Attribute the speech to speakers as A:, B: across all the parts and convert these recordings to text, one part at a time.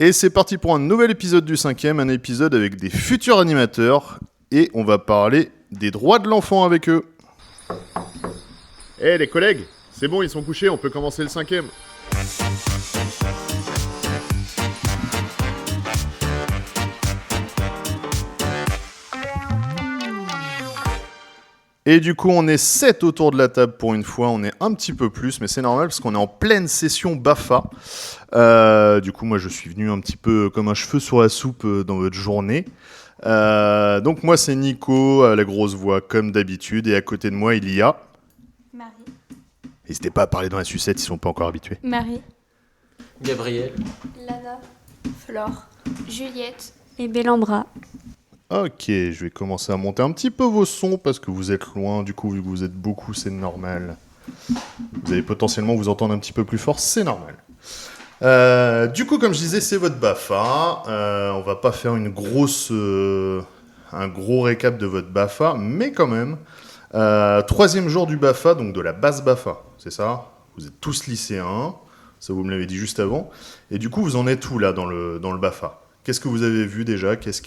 A: Et c'est parti pour un nouvel épisode du 5e, un épisode avec des futurs animateurs. Et on va parler des droits de l'enfant avec eux. Eh les collègues, c'est bon, ils sont couchés, on peut commencer le 5e. Et du coup, on est 7 autour de la table pour une fois. On est un petit peu plus, mais c'est normal parce qu'on est en pleine session BAFA. Du coup, moi, je suis venu un petit peu comme un cheveu sur la soupe dans votre journée. Donc, moi, c'est Nico, à la grosse voix, comme d'habitude. Et à côté de moi, il y a...
B: Marie.
A: N'hésitez pas à parler dans la sucette, ils ne sont pas encore habitués.
B: Marie.
C: Gabriel.
B: Lana. Flore. Juliette. Et Bellambra.
A: Ok, je vais commencer à monter un petit peu vos sons parce que vous êtes loin. Du coup, vu que vous êtes beaucoup, c'est normal. Vous allez potentiellement vous entendre un petit peu plus fort, c'est normal. Du coup, comme je disais, c'est votre BAFA. On va pas faire un gros récap de votre BAFA, mais quand même. 3e jour du BAFA, donc de la base BAFA, c'est ça ? Vous êtes tous lycéens, ça vous me l'avez dit juste avant. Et du coup, vous en êtes où là dans le BAFA ? Qu'est-ce que vous avez vu déjà ? Qu'est-ce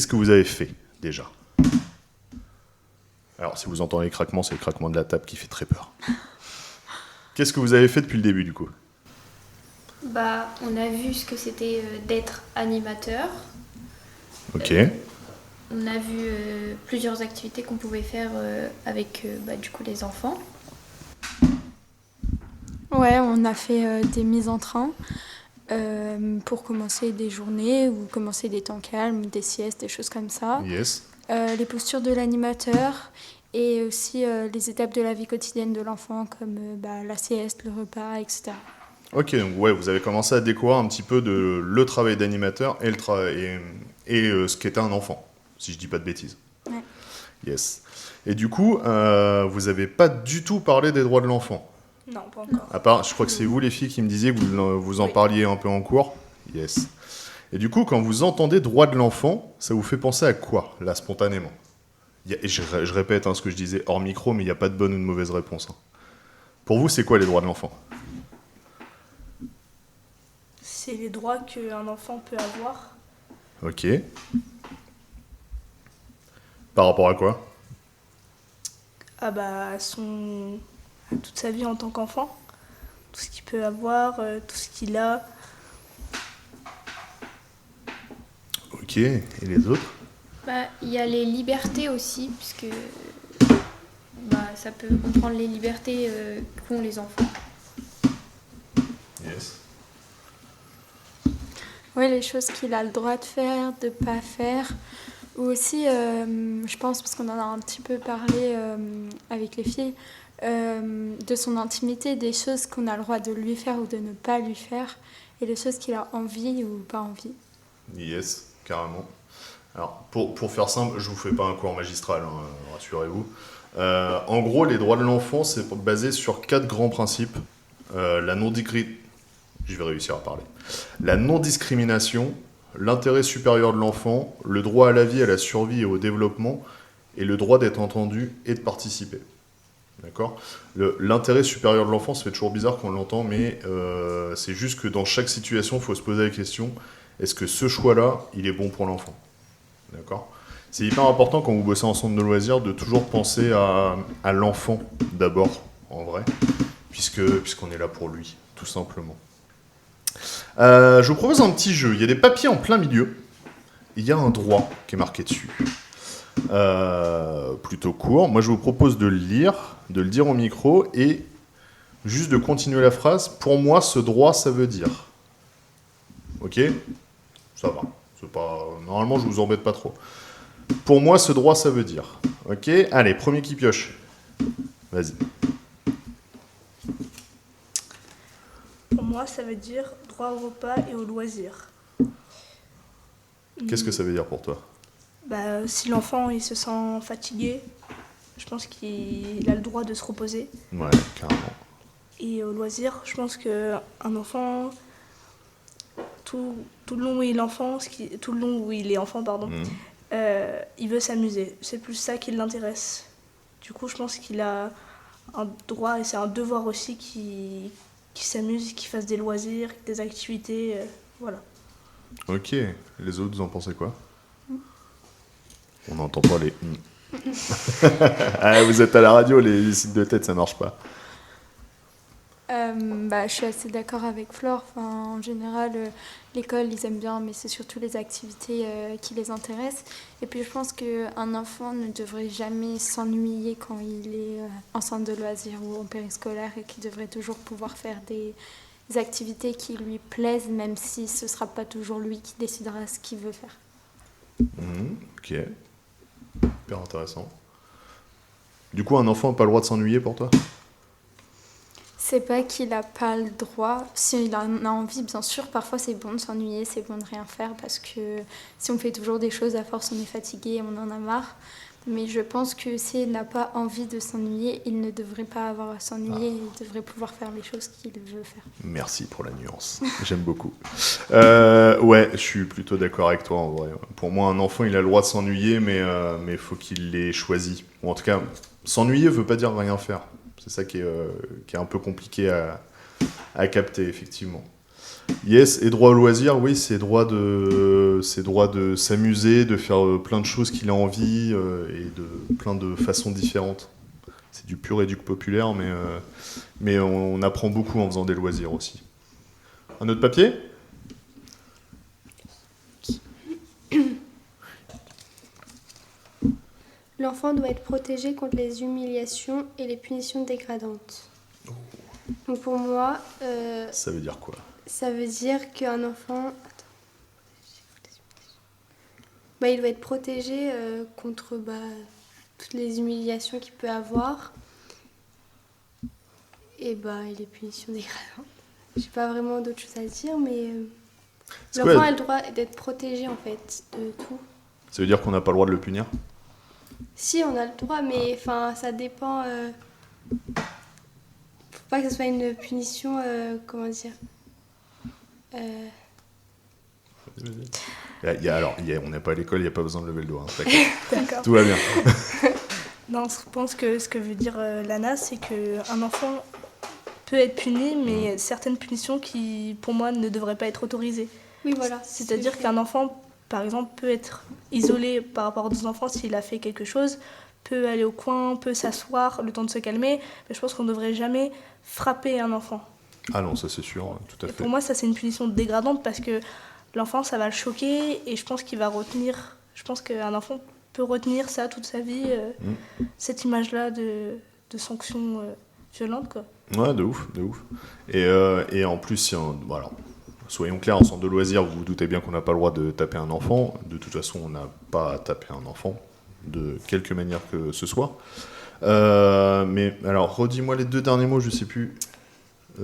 A: que vous avez fait déjà ? Alors, si vous entendez les craquements, c'est le craquement de la table qui fait très peur. Qu'est-ce que vous avez fait depuis le début, du coup ?
B: On a vu ce que c'était d'être animateur.
A: Ok.
B: On a vu plusieurs activités qu'on pouvait faire avec du coup les enfants.
D: Ouais, on a fait des mises en train pour commencer des journées ou commencer des temps calmes, des siestes, des choses comme ça.
A: Yes.
D: Les postures de l'animateur et aussi les étapes de la vie quotidienne de l'enfant comme la sieste, le repas, etc.
A: Ok, donc ouais, vous avez commencé à découvrir un petit peu le travail d'animateur et ce qu'était un enfant, si je dis pas de bêtises.
D: Ouais.
A: Yes. Et du coup, vous n'avez pas du tout parlé des droits de l'enfant.
D: Non, pas encore.
A: À part, je crois que c'est vous les filles qui me disiez que vous en parliez un peu en cours. Yes. Et du coup, quand vous entendez droits de l'enfant, ça vous fait penser à quoi, là, spontanément ? Je répète ce que je disais hors micro, mais il n'y a pas de bonne ou de mauvaise réponse. Pour vous, c'est quoi les droits de l'enfant ?
E: C'est les droits qu'un enfant peut avoir.
A: Ok. Par rapport à quoi ?
E: À toute sa vie en tant qu'enfant. Tout ce qu'il peut avoir, tout ce qu'il a.
A: Ok. Et les autres ?
B: Il y a les libertés aussi, puisque ça peut comprendre les libertés qu'ont les enfants.
A: Yes.
D: Oui, les choses qu'il a le droit de faire, de ne pas faire. Ou aussi, je pense, parce qu'on en a un petit peu parlé avec les filles, de son intimité, des choses qu'on a le droit de lui faire ou de ne pas lui faire, et les choses qu'il a envie ou pas envie.
A: Yes, carrément. Alors, pour faire simple, je vous fais pas un cours magistral, rassurez-vous. En gros, les droits de l'enfant, c'est basé sur 4 grands principes. Je vais réussir à parler. La non-discrimination, l'intérêt supérieur de l'enfant, le droit à la vie, à la survie et au développement, et le droit d'être entendu et de participer. D'accord ? L'intérêt supérieur de l'enfant, ça fait toujours bizarre quand on l'entend, mais c'est juste que dans chaque situation, il faut se poser la question, est-ce que ce choix-là, il est bon pour l'enfant ? D'accord ? C'est hyper important quand vous bossez en centre de loisirs de toujours penser à l'enfant d'abord, en vrai, puisqu'on est là pour lui, tout simplement. Je vous propose un petit jeu. Il y a des papiers en plein milieu. Il y a un droit qui est marqué dessus. Plutôt court. Moi, je vous propose de le dire au micro et juste de continuer la phrase. Pour moi, ce droit, ça veut dire. Ok ? Ça va. Normalement, je vous embête pas trop. Pour moi, ce droit, ça veut dire. Ok ? Allez, premier qui pioche. Vas-y.
E: Pour moi, ça veut dire droit au repas et au loisir.
A: Qu'est-ce que ça veut dire pour toi ?
E: Si l'enfant il se sent fatigué, je pense qu'il a le droit de se reposer.
A: Ouais, carrément.
E: Et au loisir, je pense qu'un enfant, tout le long où il est enfant, il veut s'amuser. C'est plus ça qui l'intéresse. Du coup, je pense qu'il a un droit et c'est un devoir aussi qui qu'il s'amuse, qu'il fasse des loisirs, des activités, voilà.
A: Ok, les autres, vous en pensez quoi? On n'entend pas les... Ah, vous êtes à la radio, les signes de tête, ça marche pas.
D: Je suis assez d'accord avec Flore. Enfin, en général, l'école, ils aiment bien, mais c'est surtout les activités qui les intéressent. Et puis, je pense qu'un enfant ne devrait jamais s'ennuyer quand il est en centre de loisirs ou en périscolaire et qu'il devrait toujours pouvoir faire des activités qui lui plaisent, même si ce ne sera pas toujours lui qui décidera ce qu'il veut faire.
A: Ok, hyper intéressant. Du coup, un enfant n'a pas le droit de s'ennuyer pour toi?
D: C'est pas qu'il n'a pas le droit. S'il en a envie, bien sûr, parfois c'est bon de s'ennuyer, c'est bon de rien faire parce que si on fait toujours des choses, à force on est fatigué, on en a marre. Mais je pense que s'il n'a pas envie de s'ennuyer, il ne devrait pas avoir à s'ennuyer, il devrait pouvoir faire les choses qu'il veut faire.
A: Merci pour la nuance, j'aime beaucoup. Ouais, je suis plutôt d'accord avec toi en vrai. Pour moi, un enfant, il a le droit de s'ennuyer, mais il faut qu'il l'ait choisi. Ou en tout cas, s'ennuyer veut pas dire rien faire. C'est ça qui est un peu compliqué à capter, effectivement. Yes, et droit au loisir, oui, c'est droit de s'amuser, de faire plein de choses qu'il a envie et de plein de façons différentes. C'est du pur éduc populaire, mais on apprend beaucoup en faisant des loisirs aussi. Un autre papier ?
F: L'enfant doit être protégé contre les humiliations et les punitions dégradantes. Donc pour moi,
A: Ça veut dire quoi ?
F: ça veut dire qu'un enfant... il doit être protégé contre toutes les humiliations qu'il peut avoir et les punitions dégradantes. J'ai pas vraiment d'autres choses à dire, mais l'enfant a le droit d'être protégé en fait de tout.
A: Ça veut dire qu'on n'a pas le droit de le punir ?
F: Si, on a le droit, mais ça dépend. Faut pas que ce soit une punition, comment dire.
A: On n'est pas à l'école, il n'y a pas besoin de lever le doigt. Hein,
E: D'accord.
A: Tout va bien.
E: Non, je pense que ce que veut dire Lana, c'est qu'un enfant peut être puni, mais certaines punitions qui, pour moi, ne devraient pas être autorisées.
F: Oui, voilà.
E: C'est-à-dire qu'un enfant, par exemple, peut être isolé par rapport aux autres enfants s'il a fait quelque chose, peut aller au coin, peut s'asseoir, le temps de se calmer. Mais je pense qu'on ne devrait jamais frapper un enfant.
A: Ah non, ça c'est sûr, tout à
E: Et
A: fait.
E: pour moi, ça c'est une punition dégradante parce que l'enfant, ça va le choquer et je pense qu'il va retenir. Je pense qu'un enfant peut retenir ça toute sa vie, cette image-là de sanction violente, quoi.
A: Ouais, de ouf. Et en plus, voilà, soyons clairs, en centre de loisirs, vous vous doutez bien qu'on n'a pas le droit de taper un enfant. De toute façon, on n'a pas à taper un enfant, de quelque manière que ce soit. Mais alors, redis-moi les deux derniers mots, je sais plus.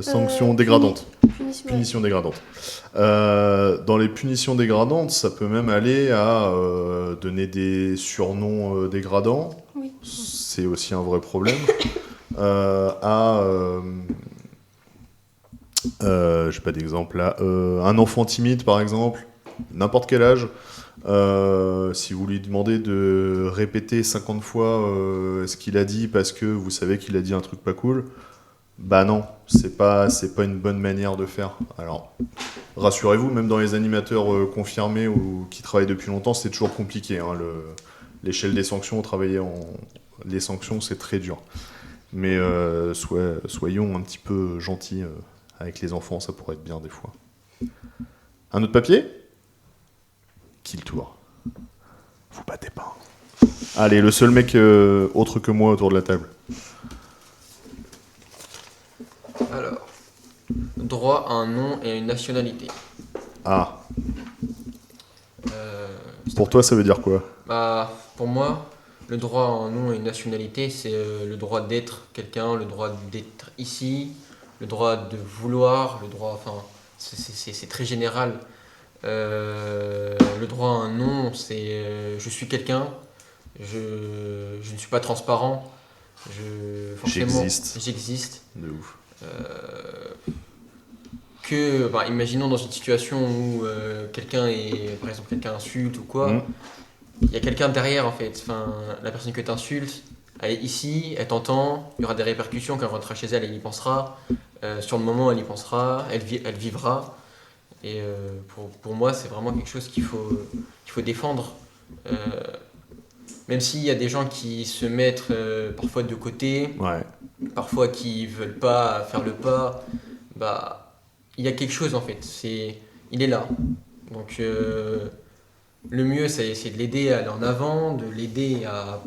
A: Sanction dégradante. Punition dégradante. Dans les punitions dégradantes, ça peut même aller à donner des surnoms dégradants.
F: Oui.
A: C'est aussi un vrai problème. J'ai pas d'exemple là. Un enfant timide, par exemple, n'importe quel âge, si vous lui demandez de répéter 50 fois ce qu'il a dit parce que vous savez qu'il a dit un truc pas cool, bah non, c'est pas une bonne manière de faire. Alors, rassurez-vous, même dans les animateurs confirmés ou qui travaillent depuis longtemps, c'est toujours compliqué. Hein, l'échelle des sanctions, les sanctions, c'est très dur. Mais soyons un petit peu gentils avec les enfants, ça pourrait être bien des fois. Un autre papier ? Qui le tour ? Vous battez pas. Allez, le seul mec autre que moi autour de la table.
C: Alors, droit à un nom et à une nationalité.
A: Ah. Pour toi, ça veut dire quoi ?
C: Pour moi, le droit à un nom et une nationalité, c'est le droit d'être quelqu'un, le droit d'être ici, le droit de vouloir, le droit, c'est très général. Le droit à un nom, c'est je suis quelqu'un, je ne suis pas transparent, j'existe.
A: De ouf.
C: Imaginons dans une situation où quelqu'un insulte ou quoi, il y a quelqu'un derrière en fait. La personne que tu insultes, elle est ici, elle t'entend, il y aura des répercussions, quand elle rentrera chez elle, elle y pensera. Sur le moment, elle y pensera, elle vivra. Et pour moi, c'est vraiment quelque chose qu'il faut défendre. Même s'il y a des gens qui se mettent parfois de côté,
A: Ouais.
C: parfois qui veulent pas faire le pas, bah, il y a quelque chose en fait. Il est là. Donc le mieux, c'est de l'aider à aller en avant, de l'aider à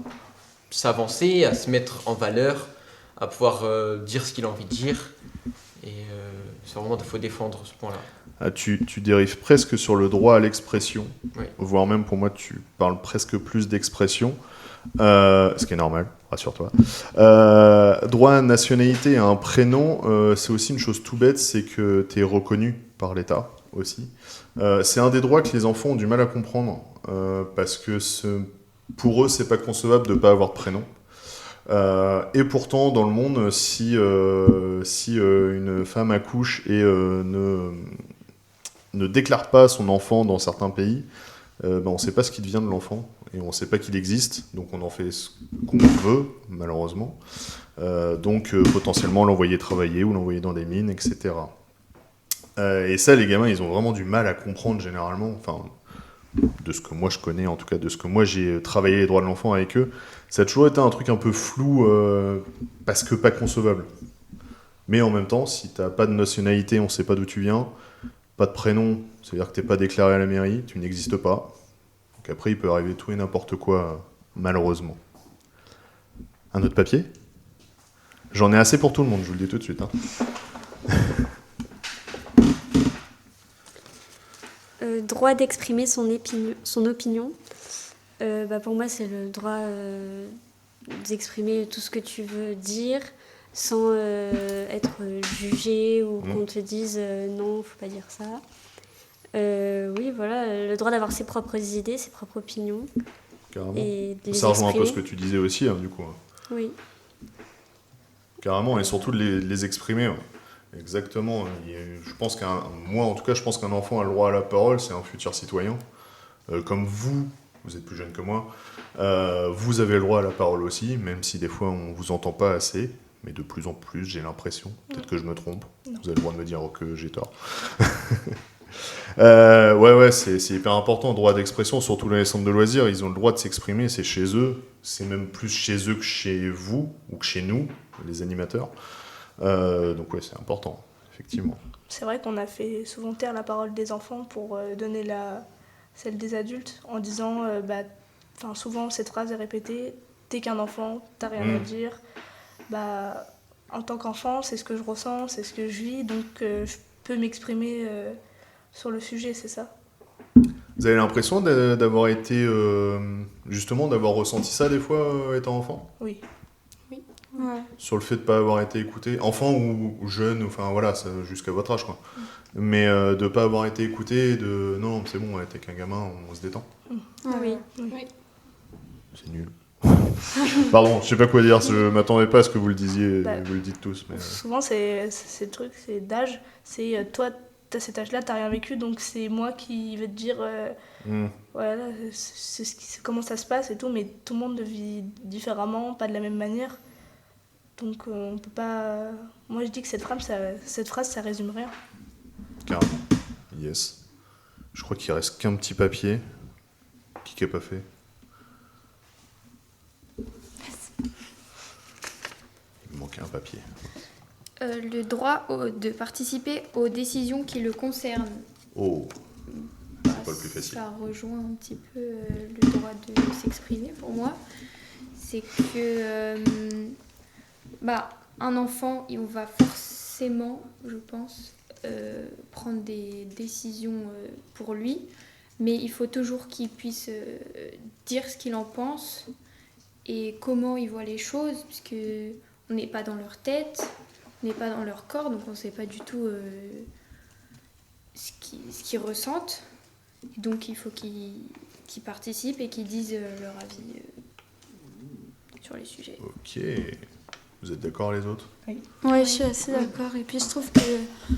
C: s'avancer, à se mettre en valeur, à pouvoir dire ce qu'il a envie de dire. Et c'est vraiment, il faut défendre ce point-là.
A: Ah, tu dérives presque sur le droit à l'expression,
C: Oui.
A: voire même pour moi tu parles presque plus d'expression, ce qui est normal, rassure-toi. Droit à nationalité et à un prénom, c'est aussi une chose tout bête, c'est que tu es reconnu par l'État aussi. C'est un des droits que les enfants ont du mal à comprendre, parce que pour eux c'est pas concevable de ne pas avoir de prénom. Et pourtant, dans le monde, si une femme accouche et ne déclare pas son enfant dans certains pays, on ne sait pas ce qui devient de l'enfant et on ne sait pas qu'il existe, donc on en fait ce qu'on veut, malheureusement. Donc potentiellement l'envoyer travailler ou l'envoyer dans des mines, etc. Et ça, les gamins, ils ont vraiment du mal à comprendre généralement, enfin, de ce que moi je connais, en tout cas de ce que moi j'ai travaillé les droits de l'enfant avec eux, ça a toujours été un truc un peu flou, parce que pas concevable. Mais en même temps, si t'as pas de nationalité, on sait pas d'où tu viens, pas de prénom, c'est-à-dire que t'es pas déclaré à la mairie, tu n'existes pas. Donc après, il peut arriver tout et n'importe quoi, malheureusement. Un autre papier ? J'en ai assez pour tout le monde, je vous le dis tout de suite. Hein.
G: Droit d'exprimer son opinion. Pour moi, c'est le droit d'exprimer tout ce que tu veux dire sans être jugé ou qu'on te dise non, faut pas dire ça. Oui, voilà, le droit d'avoir ses propres idées, ses propres opinions.
A: Carrément.
G: Et de les
A: Ça rejoint un peu
G: exprimer.
A: ce que tu disais aussi, hein, du coup.
G: Oui.
A: Carrément, et surtout de les exprimer. Ouais. Exactement. Je pense moi, en tout cas, je pense qu'un enfant a le droit à la parole, c'est un futur citoyen. Comme vous êtes plus jeune que moi, vous avez le droit à la parole aussi, même si des fois on vous entend pas assez, mais de plus en plus, j'ai l'impression. Peut-être que je me trompe. Vous avez le droit de me dire que j'ai tort. Ouais, c'est hyper important, le droit d'expression, surtout dans les centres de loisirs, ils ont le droit de s'exprimer, c'est chez eux, c'est même plus chez eux que chez vous, ou que chez nous, les animateurs. Donc ouais, c'est important, effectivement.
E: C'est vrai qu'on a fait souvent taire la parole des enfants pour donner celle des adultes, en disant, souvent cette phrase est répétée, t'es qu'un enfant, t'as rien à dire. En tant qu'enfant, c'est ce que je ressens, c'est ce que je vis, donc je peux m'exprimer sur le sujet, c'est ça.
A: Vous avez l'impression d'avoir été, justement, d'avoir ressenti ça des fois, étant enfant ?
E: Oui.
D: Ouais.
A: Sur le fait de ne pas avoir été écouté, enfant ou jeune, enfin voilà, jusqu'à votre âge, quoi. Mais de ne pas avoir été écouté, non, c'est bon, t'es qu'un gamin, on se détend.
G: Oui.
A: C'est nul. Pardon, je sais pas quoi dire, je m'attendais pas à ce que vous le disiez, vous le dites tous. Mais...
E: Souvent, c'est le truc, c'est d'âge, c'est toi, t'as cet âge-là, t'as rien vécu, donc c'est moi qui vais te dire, voilà, comment ça se passe et tout, mais tout le monde le vit différemment, pas de la même manière. Donc on peut pas... Moi je dis que cette phrase, ça résume rien.
A: Carrément. Yes. Je crois qu'il reste qu'un petit papier. Qui n'a pas fait ? Il me manquait un papier.
B: Le droit de participer aux décisions qui le concernent.
A: Oh, c'est pas le plus facile.
B: Ça rejoint un petit peu le droit de s'exprimer pour moi. C'est que un enfant, il va forcément, je pense, prendre des décisions pour lui, mais il faut toujours qu'il puisse dire ce qu'il en pense et comment il voit les choses, puisque on n'est pas dans leur tête, on n'est pas dans leur corps, donc on ne sait pas du tout ce qu'ils ressentent. Et donc il faut qu'ils participent et qu'ils disent leur avis sur les sujets.
A: Ok. Vous êtes d'accord les autres ?
D: Oui, je suis assez d'accord. Et puis je trouve que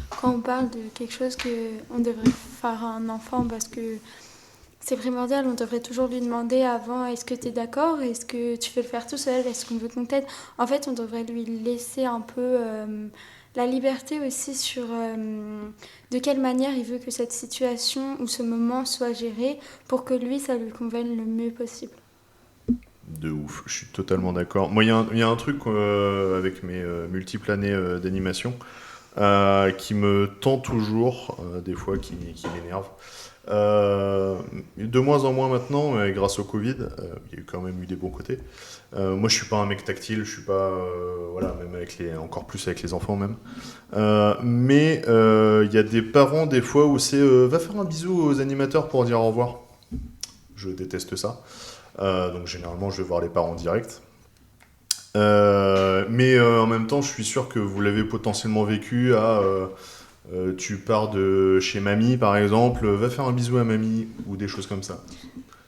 D: quand on parle de quelque chose qu'on devrait faire à un enfant, parce que c'est primordial, on devrait toujours lui demander avant, est-ce que tu es d'accord ? Est-ce que tu veux le faire tout seul ? Est-ce qu'on veut qu'on t'aide ? En fait, on devrait lui laisser un peu la liberté aussi sur de quelle manière il veut que cette situation ou ce moment soit géré pour que lui, ça lui convienne le mieux possible.
A: De ouf, je suis totalement d'accord. Moi, il y a un truc avec mes multiples années d'animation qui me tend toujours, des fois qui m'énerve. De moins en moins maintenant, mais grâce au Covid, il y a quand même eu des bons côtés. Moi, je suis pas un mec tactile, je suis pas, voilà, même encore plus avec les enfants même. Mais il y a des parents des fois où c'est va faire un bisou aux animateurs pour dire au revoir. Je déteste ça. Donc généralement, je vais voir les parents direct. Mais en même temps, je suis sûr que vous l'avez potentiellement vécu tu pars de chez mamie, par exemple, va faire un bisou à mamie, ou des choses comme ça.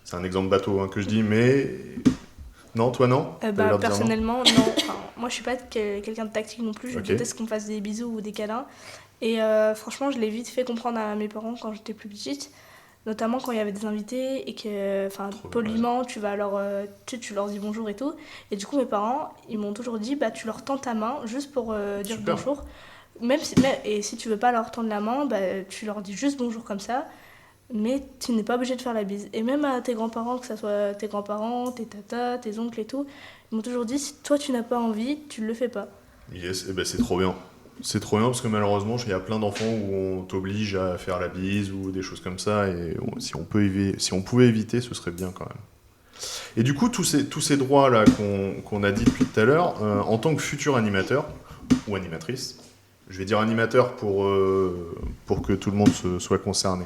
A: C'est un exemple bateau que je dis, mais... Non, toi non
E: Personnellement, non. Enfin, moi, je suis pas quelqu'un de tactique non plus. Je déteste qu'on me fasse des bisous ou des câlins. Et franchement, je l'ai vite fait comprendre à mes parents quand j'étais plus petite. Notamment quand il y avait des invités et que, poliment, tu vas tu leur dis bonjour et tout. Et du coup, mes parents, ils m'ont toujours dit, tu leur tends ta main juste pour dire bonjour. Et si tu veux pas leur tendre la main, tu leur dis juste bonjour comme ça. Mais tu n'es pas obligé de faire la bise. Et même à tes grands-parents, que ce soit tes grands-parents, tes tatas, tes oncles et tout, ils m'ont toujours dit, si toi tu n'as pas envie, tu le fais pas.
A: Yes, et c'est trop bien. C'est trop bien parce que malheureusement, il y a plein d'enfants où on t'oblige à faire la bise ou des choses comme ça. Et si on pouvait éviter, ce serait bien quand même. Et du coup, tous ces droits-là qu'on a dit depuis tout à l'heure, en tant que futur animateur ou animatrice, je vais dire animateur pour que tout le monde soit concerné.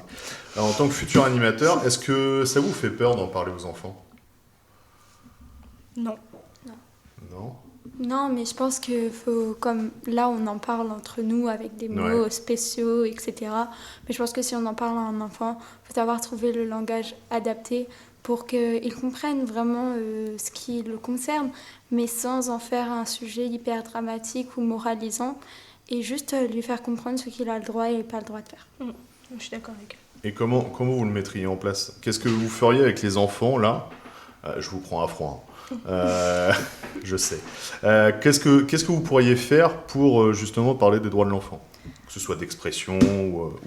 A: Alors, en tant que futur animateur, est-ce que ça vous fait peur d'en parler aux enfants ?
E: Non.
A: Non ?
D: Non, mais je pense que faut, comme là on en parle entre nous avec des mots spéciaux, etc. Mais je pense que si on en parle à un enfant, il faut savoir trouver le langage adapté pour qu'il comprenne vraiment ce qui le concerne, mais sans en faire un sujet hyper dramatique ou moralisant, et juste lui faire comprendre ce qu'il a le droit et pas le droit de faire.
E: Je suis d'accord avec.
A: Et comment vous le mettriez en place ? Qu'est-ce que vous feriez avec les enfants là ? Je vous prends à froid. Je sais. Qu'est-ce que vous pourriez faire pour justement parler des droits de l'enfant ? Que ce soit d'expression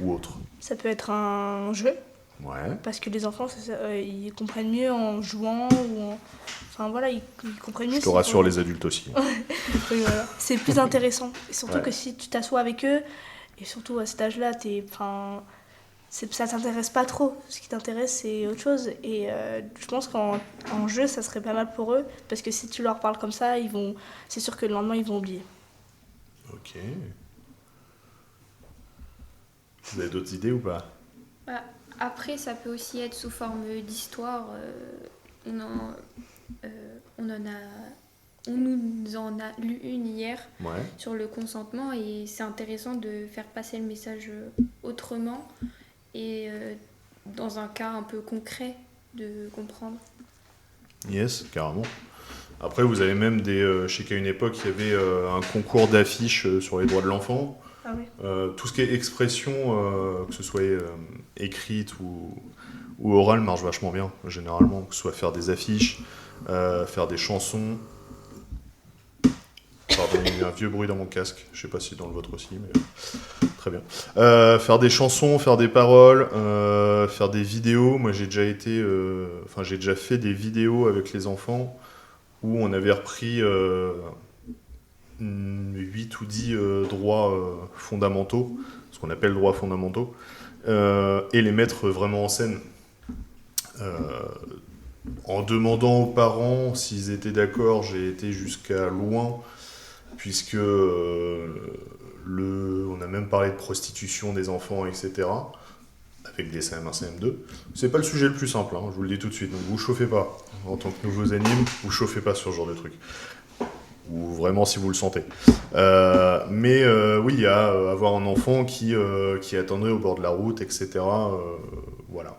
A: ou autre.
E: Ça peut être un jeu.
A: Ouais.
E: Parce que les enfants, ils comprennent mieux en jouant ou en... Enfin voilà, ils comprennent mieux.
A: Je te rassure, les adultes aussi.
E: Oui, voilà. C'est plus intéressant. Et surtout que si tu t'assois avec eux, et surtout à cet âge-là, ça t'intéresse pas trop. Ce qui t'intéresse, c'est autre chose. Et je pense qu'en jeu, ça serait pas mal pour eux. Parce que si tu leur parles comme ça, c'est sûr que le lendemain, ils vont oublier.
A: Ok. Vous avez d'autres idées ou pas ?
B: Après, ça peut aussi être sous forme d'histoire. On nous en a lu une hier sur le consentement et c'est intéressant de faire passer le message autrement et dans un cas un peu concret de comprendre.
A: Yes, carrément. Après, vous avez même je sais qu'à une époque, il y avait un concours d'affiches sur les droits de l'enfant.
E: Ah oui.
A: Tout ce qui est expression, que ce soit écrite ou orale, marche vachement bien, généralement. Que ce soit faire des affiches, faire des chansons. Pardon, il y a un vieux bruit dans mon casque. Je sais pas si dans le vôtre aussi, mais très bien. Faire des chansons, faire des paroles, faire des vidéos. Moi, j'ai déjà fait des vidéos avec les enfants où on avait repris 8 ou 10 droits fondamentaux, ce qu'on appelle droits fondamentaux, et les mettre vraiment en scène. En demandant aux parents s'ils étaient d'accord, j'ai été jusqu'à loin, puisque on a même parlé de prostitution des enfants, etc., avec des CM1, CM2. C'est pas le sujet le plus simple, je vous le dis tout de suite, donc vous chauffez pas. En tant que nouveaux animes, vous chauffez pas sur ce genre de truc. Ou vraiment si vous le sentez. Mais oui, il y a avoir un enfant qui attendrait au bord de la route, etc. Voilà.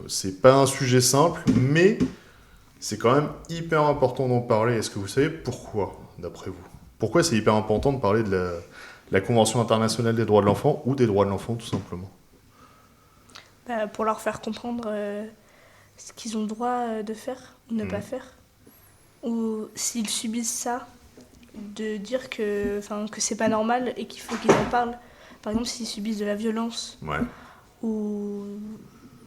A: C'est pas un sujet simple, mais c'est quand même hyper important d'en parler. Est-ce que vous savez pourquoi, d'après vous ? Pourquoi c'est hyper important de parler de la Convention internationale des droits de l'enfant ou des droits de l'enfant, tout simplement ?
E: Pour leur faire comprendre ce qu'ils ont le droit de faire ou ne pas faire. Ou s'ils subissent ça, de dire que c'est pas normal et qu'il faut qu'ils en parlent. Par exemple, s'ils subissent de la violence,
A: Ouais.
E: ou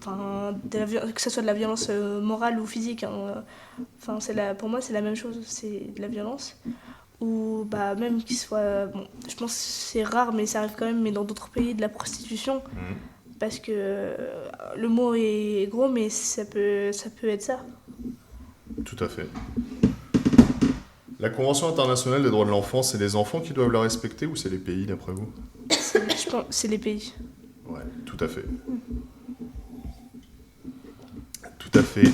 E: que ce soit de la violence morale ou physique, hein. Pour moi c'est la même chose, c'est de la violence. Ou même qu'il soit, bon, je pense que c'est rare mais ça arrive quand même, mais dans d'autres pays, de la prostitution, parce que le mot est gros mais ça peut être ça.
A: Tout à fait. La Convention internationale des droits de l'enfant, c'est les enfants qui doivent la respecter ou c'est les pays d'après vous?
E: Je pense c'est les pays.
A: Ouais, tout à fait. Tout à fait.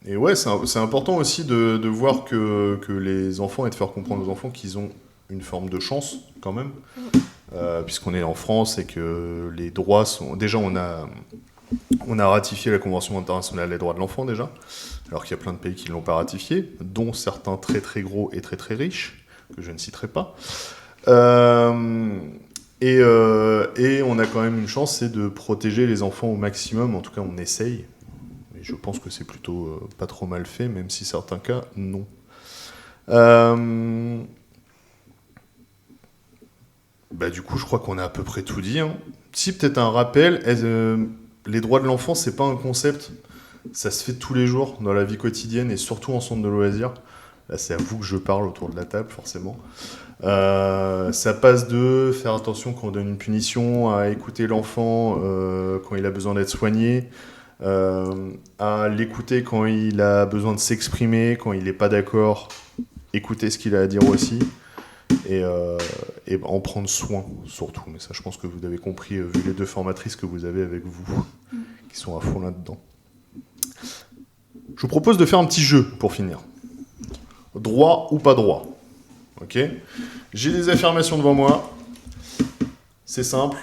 A: Et ouais, c'est important aussi de voir que les enfants, et de faire comprendre aux enfants qu'ils ont une forme de chance quand même, puisqu'on est en France et que les droits sont... Déjà, on a ratifié la Convention internationale des droits de l'enfant déjà, alors qu'il y a plein de pays qui ne l'ont pas ratifié, dont certains très très gros et très très riches, que je ne citerai pas. Et on a quand même une chance, c'est de protéger les enfants au maximum, en tout cas on essaye. Et je pense que c'est plutôt pas trop mal fait, même si certains cas, non. Du coup, je crois qu'on a à peu près tout dit. Hein. Si, peut-être un rappel, les droits de l'enfant, c'est pas un concept, ça se fait tous les jours dans la vie quotidienne et surtout en centre de loisirs. Là, c'est à vous que je parle autour de la table, forcément. Ça passe de faire attention quand on donne une punition, à écouter l'enfant quand il a besoin d'être soigné, à l'écouter quand il a besoin de s'exprimer, quand il n'est pas d'accord, écouter ce qu'il a à dire aussi, et en prendre soin surtout. Mais ça, je pense que vous avez compris, vu les deux formatrices que vous avez avec vous, qui sont à fond là-dedans. Je vous propose de faire un petit jeu pour finir. Droit ou pas droit? Ok. J'ai des affirmations devant moi. C'est simple.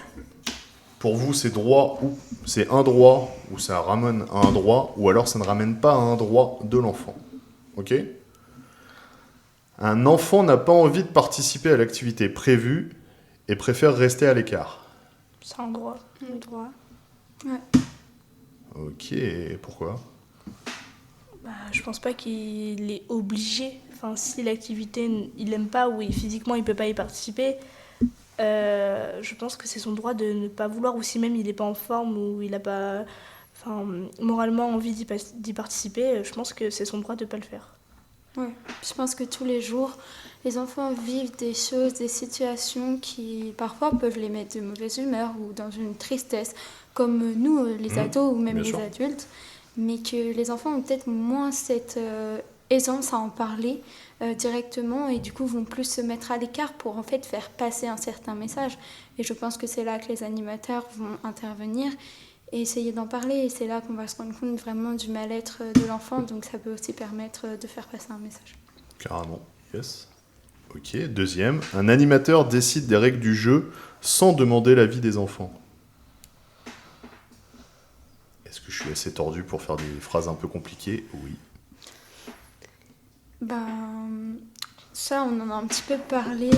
A: Pour vous, c'est droit ou c'est un droit, ou ça ramène à un droit, ou alors ça ne ramène pas à un droit de l'enfant. Ok. Un enfant n'a pas envie de participer à l'activité prévue et préfère rester à l'écart.
E: C'est un droit.
D: Un droit.
A: Ok, pourquoi?
E: Je pense pas qu'il est obligé. Si l'activité, il n'aime pas ou physiquement il peut pas y participer, je pense que c'est son droit de ne pas vouloir, ou si même il n'est pas en forme ou il n'a pas moralement envie d'y participer, je pense que c'est son droit de ne pas le faire.
D: Ouais. Je pense que tous les jours, les enfants vivent des choses, des situations qui parfois peuvent les mettre de mauvaise humeur ou dans une tristesse, comme nous, les ados ou même
A: bien
D: les
A: sûr.
D: adultes, mais que les enfants ont peut-être moins cette aisance à en parler directement et du coup vont plus se mettre à l'écart pour en fait faire passer un certain message. Et je pense que c'est là que les animateurs vont intervenir et essayer d'en parler. Et c'est là qu'on va se rendre compte vraiment du mal-être de l'enfant. Donc ça peut aussi permettre de faire passer un message.
A: Carrément, yes. Ok, deuxième. Un animateur décide des règles du jeu sans demander l'avis des enfants. Est-ce que je suis assez tordu pour faire des phrases un peu compliquées? Oui.
D: Ça, on en a un petit peu parlé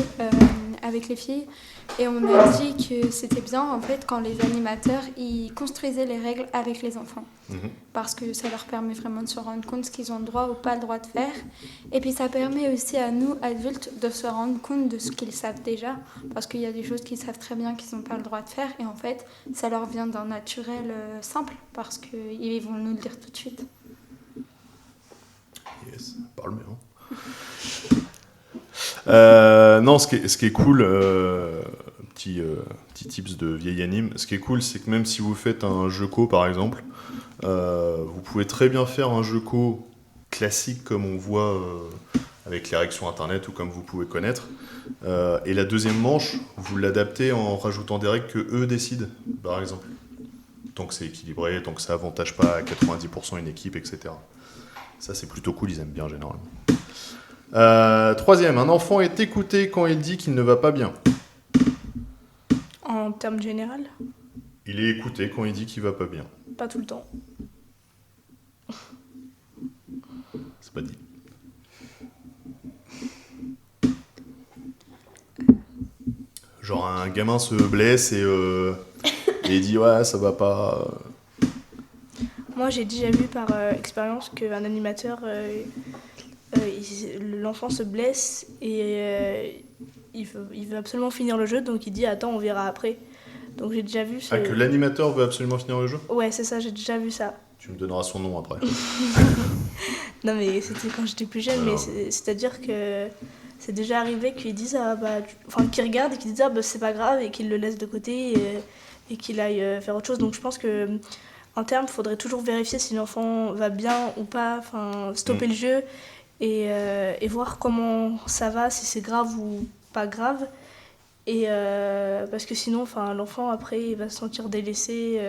D: avec les filles et on a dit que c'était bien en fait quand les animateurs ils construisaient les règles avec les enfants parce que ça leur permet vraiment de se rendre compte ce qu'ils ont le droit ou pas le droit de faire, et puis ça permet aussi à nous adultes de se rendre compte de ce qu'ils savent déjà, parce qu'il y a des choses qu'ils savent très bien qu'ils n'ont pas le droit de faire et en fait ça leur vient d'un naturel simple parce qu'ils vont nous le dire tout de suite.
A: Yes, parle bien. Non, ce qui est cool, petit tips de vieil anime, ce qui est cool, c'est que même si vous faites un jeu co par exemple, vous pouvez très bien faire un jeu co classique comme on voit avec les règles sur internet ou comme vous pouvez connaître, et la deuxième manche, vous l'adaptez en rajoutant des règles que eux décident, par exemple. Tant que c'est équilibré, tant que ça avantage pas à 90% une équipe, etc. Ça, c'est plutôt cool, ils aiment bien généralement. Troisième, un enfant est écouté quand il dit qu'il ne va pas bien.
E: En termes général,
A: Il est écouté quand il dit qu'il va pas bien.
E: pas tout le temps.
A: C'est pas dit. Genre un gamin se blesse et il dit ouais ça va pas.
E: Moi, j'ai déjà vu par expérience qu'un animateur l'enfant se blesse et il veut absolument finir le jeu, donc il dit attends, on verra après. Donc j'ai déjà vu
A: Ah, que l'animateur veut absolument finir le jeu ?
E: Ouais, c'est ça, j'ai déjà vu ça.
A: Tu me donneras son nom après.
E: Non, mais c'était quand j'étais plus jeune, mais c'est-à-dire que c'est déjà arrivé qu'ils disent qu'ils regardent et qu'ils disent c'est pas grave et qu'ils le laissent de côté et qu'il aille faire autre chose. Donc je pense que en termes, il faudrait toujours vérifier si l'enfant va bien ou pas, stopper le jeu et voir comment ça va, si c'est grave ou pas grave. Et parce que sinon, l'enfant après il va se sentir délaissé.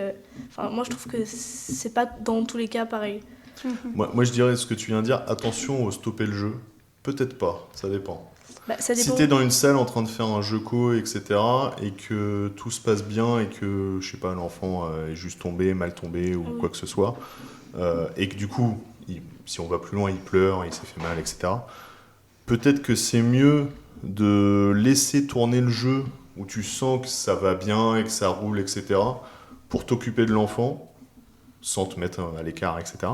E: Moi je trouve que c'est pas dans tous les cas pareil.
A: Moi je dirais ce que tu viens de dire, attention au stopper le jeu. Peut-être pas, ça dépend.
E: Ça dépend.
A: Si t'es dans une salle en train de faire un jeu co, etc., et que tout se passe bien et que, je sais pas, l'enfant est juste tombé, mal tombé ou quoi que ce soit, et que du coup, si on va plus loin, il pleure, il s'est fait mal, etc., peut-être que c'est mieux de laisser tourner le jeu où tu sens que ça va bien et que ça roule, etc., pour t'occuper de l'enfant, sans te mettre à l'écart, etc.,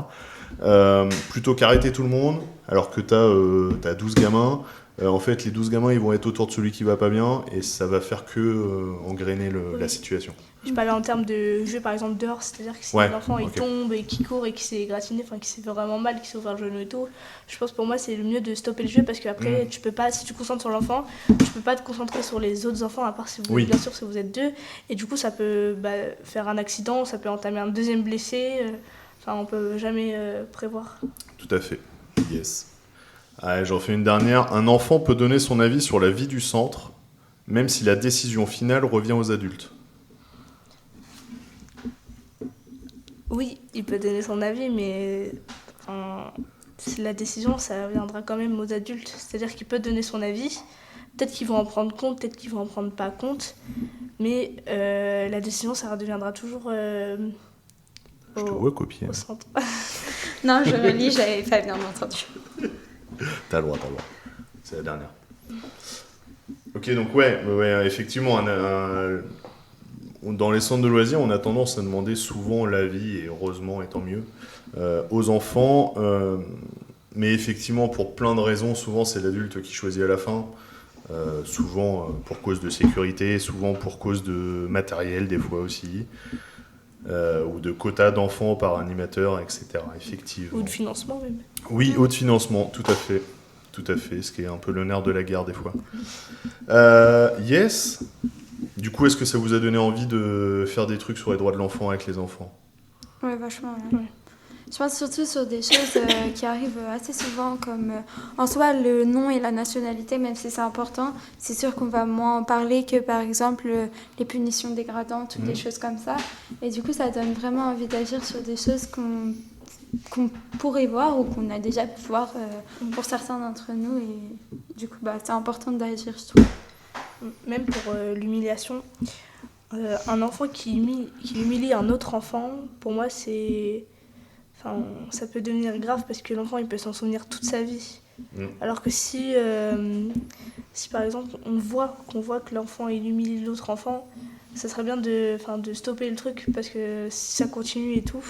A: plutôt qu'arrêter tout le monde, alors que t'as 12 gamins. En fait, les 12 gamins, ils vont être autour de celui qui va pas bien et ça va faire que engrainer la situation.
E: Je parlais en termes de jeu, par exemple, dehors, c'est-à-dire que si l'enfant il tombe et qu'il court et qu'il s'est gratiné, qu'il s'est fait vraiment mal, qu'il s'est ouvert le genou et tout, je pense pour moi c'est le mieux de stopper le jeu parce qu'après, tu peux pas, si tu te concentres sur l'enfant, tu peux pas te concentrer sur les autres enfants, à part si vous, bien sûr, si vous êtes deux. Et du coup, ça peut faire un accident, ça peut entamer un deuxième blessé. On peut jamais prévoir.
A: Tout à fait, yes. Allez, j'en fais une dernière. Un enfant peut donner son avis sur la vie du centre, même si la décision finale revient aux adultes.
E: Oui, il peut donner son avis, mais la décision, ça viendra quand même aux adultes. C'est-à-dire qu'il peut donner son avis. Peut-être qu'ils vont en prendre compte, peut-être qu'ils vont en prendre pas compte. Mais la décision, ça redeviendra toujours...
A: Je te vois copier.
E: Au centre.
D: Non, je relis, j'avais pas bien entendu.
A: T'as le droit. C'est la dernière. Ok, donc effectivement, dans les centres de loisirs, on a tendance à demander souvent l'avis, et heureusement, et tant mieux, aux enfants. Mais effectivement, pour plein de raisons, souvent c'est l'adulte qui choisit à la fin. Souvent pour cause de sécurité, souvent pour cause de matériel, des fois aussi. Ou de quotas d'enfants par animateur, etc. Effectivement.
E: Ou de financement même.
A: Oui, ou de financement, tout à fait, ce qui est un peu le nerf de la guerre des fois. Yes. Du coup, est-ce que ça vous a donné envie de faire des trucs sur les droits de l'enfant avec les enfants ?
D: Ouais, vachement. Ouais. Je pense surtout sur des choses qui arrivent assez souvent, comme en soi le nom et la nationalité, même si c'est important, c'est sûr qu'on va moins en parler que par exemple les punitions dégradantes ou des choses comme ça. Et du coup, ça donne vraiment envie d'agir sur des choses qu'on pourrait voir ou qu'on a déjà pu voir pour certains d'entre nous. Et du coup, c'est important d'agir, je trouve.
E: Même pour l'humiliation, un enfant qui humilie un autre enfant, pour moi, ça peut devenir grave parce que l'enfant il peut s'en souvenir toute sa vie. Alors que si par exemple qu'on voit que l'enfant il humilie l'autre enfant, ça serait bien de stopper le truc parce que si ça continue et tout,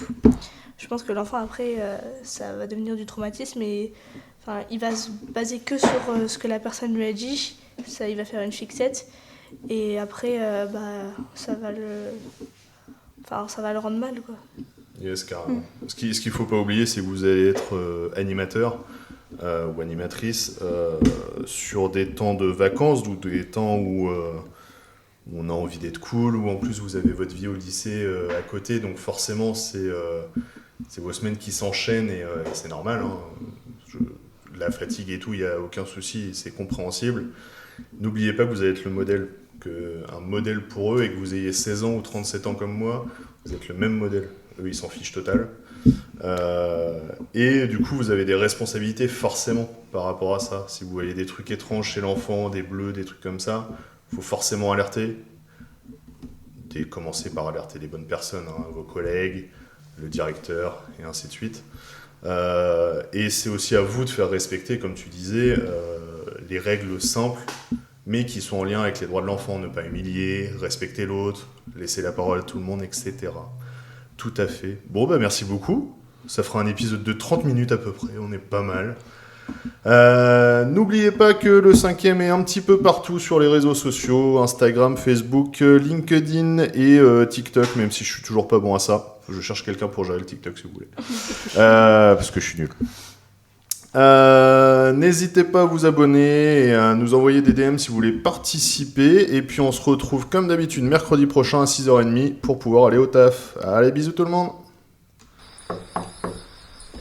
E: je pense que l'enfant après ça va devenir du traumatisme et il va se baser que sur ce que la personne lui a dit, ça il va faire une fixette et après ça va le rendre mal quoi.
A: Yes, carrément. Ce qu'il ne faut pas oublier, c'est que vous allez être animateur ou animatrice sur des temps de vacances ou des temps où on a envie d'être cool, ou en plus vous avez votre vie au lycée à côté, donc forcément c'est vos semaines qui s'enchaînent et c'est normal. La fatigue et tout, il n'y a aucun souci, c'est compréhensible. N'oubliez pas que vous allez être un modèle pour eux et que vous ayez 16 ans ou 37 ans comme moi, vous êtes le même modèle. Eux, ils s'en fichent total. Et du coup, vous avez des responsabilités forcément par rapport à ça. Si vous voyez des trucs étranges chez l'enfant, des bleus, des trucs comme ça, il faut forcément alerter. Commencez par alerter les bonnes personnes, vos collègues, le directeur, et ainsi de suite. Et c'est aussi à vous de faire respecter, comme tu disais, les règles simples, mais qui sont en lien avec les droits de l'enfant. Ne pas humilier, respecter l'autre, laisser la parole à tout le monde, etc. Tout à fait. Bon, merci beaucoup. Ça fera un épisode de 30 minutes à peu près, on est pas mal. N'oubliez pas que le 5e est un petit peu partout sur les réseaux sociaux, Instagram, Facebook, LinkedIn et TikTok, même si je suis toujours pas bon à ça. Je cherche quelqu'un pour gérer le TikTok si vous voulez. Parce que je suis nul. N'hésitez pas à vous abonner et à nous envoyer des DM si vous voulez participer. Et puis on se retrouve comme d'habitude mercredi prochain à 6h30 pour pouvoir aller au taf. Allez, bisous tout le monde.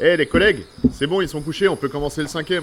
A: Eh les collègues, c'est bon, ils sont couchés, on peut commencer le 5e.